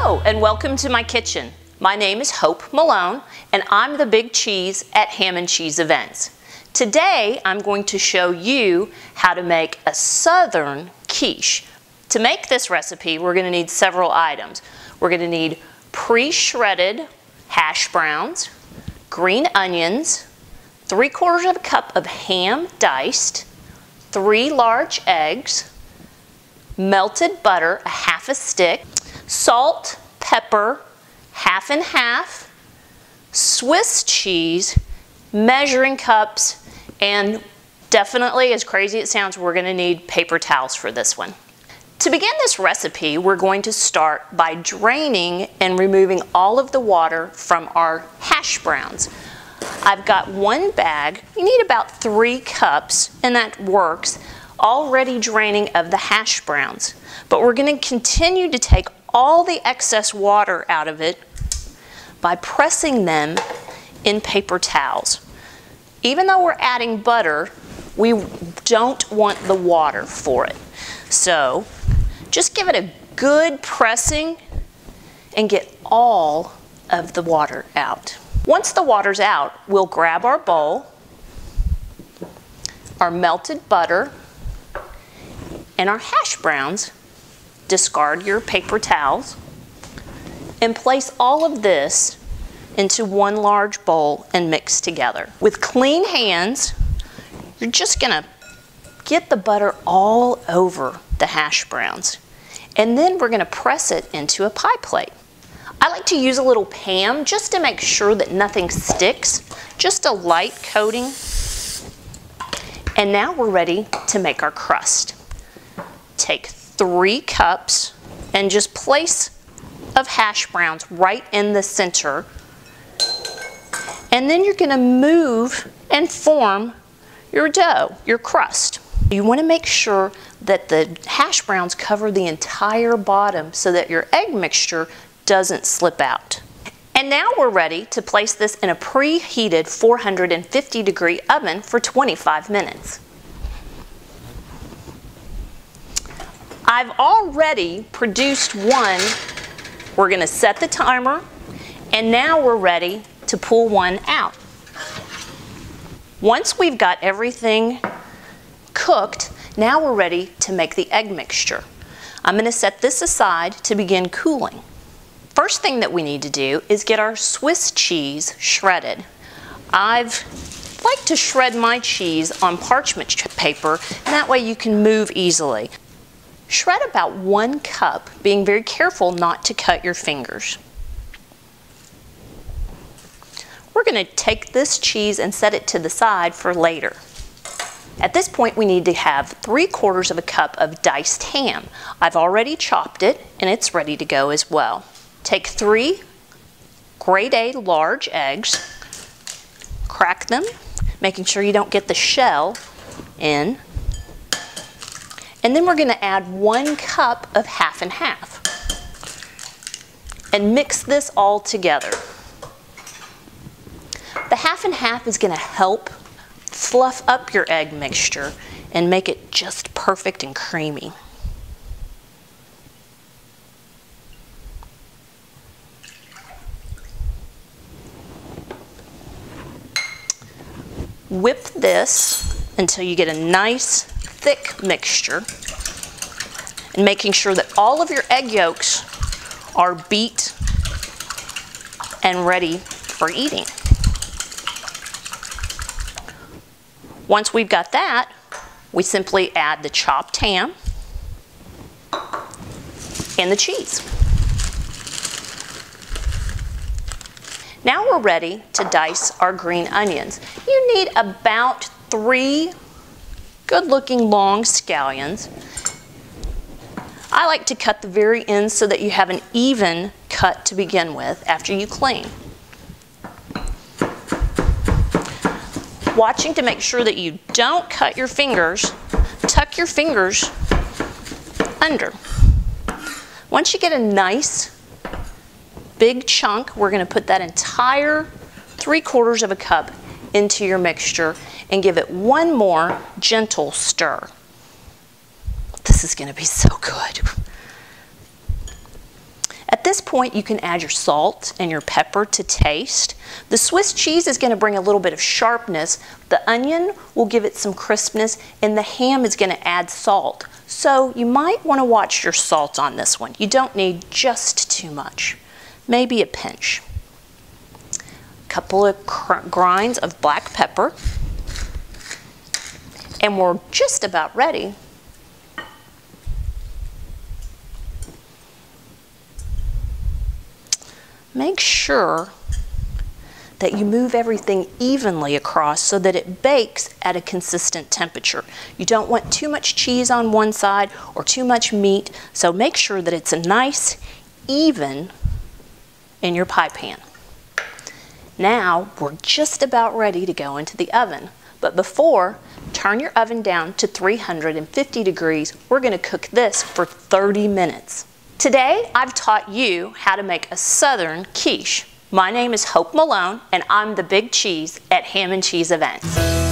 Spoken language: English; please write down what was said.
Hello and welcome to my kitchen. My name is Hope Malone and I'm the big cheese at Ham and Cheese Events. Today I'm going to show you how to make a southern quiche. To make this recipe we're going to need several items. We're going to need pre-shredded hash browns, green onions, 3/4 cup of ham diced, 3 large eggs, melted butter, a half a stick, salt, pepper, half and half, Swiss cheese, measuring cups, and definitely, as crazy as it sounds, we're going to need paper towels for this one. To begin this recipe, we're going to start by draining and removing all of the water from our hash browns. I've got 1 bag, you need about 3 cups, and that works, already draining of the hash browns. But we're going to continue to take all the excess water out of it by pressing them in paper towels. Even though we're adding butter, we don't want the water for it. So just give it a good pressing and get all of the water out. Once the water's out, we'll grab our bowl, our melted butter, and our hash browns. Discard your paper towels and place all of this into 1 large bowl and mix together. With clean hands, you're just gonna get the butter all over the hash browns. And then we're gonna press it into a pie plate. I like to use a little Pam just to make sure that nothing sticks, just a light coating. And now we're ready to make our crust. Take 3 cups and just place of hash browns right in the center. And then you're going to move and form your dough, your crust. You want to make sure that the hash browns cover the entire bottom so that your egg mixture doesn't slip out. And now we're ready to place this in a preheated 450-degree oven for 25 minutes. I've already produced one. We're going to set the timer, and now we're ready to pull one out. Once we've got everything cooked, now we're ready to make the egg mixture. I'm going to set this aside to begin cooling. First thing that we need to do is get our Swiss cheese shredded. I've like to shred my cheese on parchment paper, and that way you can move easily. Shred about 1 cup, being very careful not to cut your fingers. We're going to take this cheese and set it to the side for later. At this point we need to have 3/4 cup of diced ham. I've already chopped it and it's ready to go as well. Take 3 grade A large eggs, crack them, making sure you don't get the shell in. And then we're going to add 1 cup of half and half and mix this all together. The half and half is going to help fluff up your egg mixture and make it just perfect and creamy. Whip this until you get a nice thick mixture, and making sure that all of your egg yolks are beat and ready for eating. Once we've got that, we simply add the chopped ham and the cheese. Now we're ready to dice our green onions. You need about 3 good-looking long scallions. I like to cut the very ends so that you have an even cut to begin with after you clean. Watching to make sure that you don't cut your fingers, tuck your fingers under. Once you get a nice big chunk, we're going to put that entire 3/4 cup into your mixture and give it 1 more gentle stir. This is going to be so good. At this point, you can add your salt and your pepper to taste. The Swiss cheese is going to bring a little bit of sharpness. The onion will give it some crispness, and the ham is going to add salt. So you might want to watch your salt on this one. You don't need just too much, maybe a pinch. A couple of grinds of black pepper, and we're just about ready. Make sure that you move everything evenly across so that it bakes at a consistent temperature. You don't want too much cheese on one side or too much meat, so make sure that it's a nice, even in your pie pan. Now we're just about ready to go into the oven, but before, turn your oven down to 350 degrees. We're going to cook this for 30 minutes. Today, I've taught you how to make a Southern quiche. My name is Hope Malone, and I'm the Big Cheese at Ham and Cheese Events.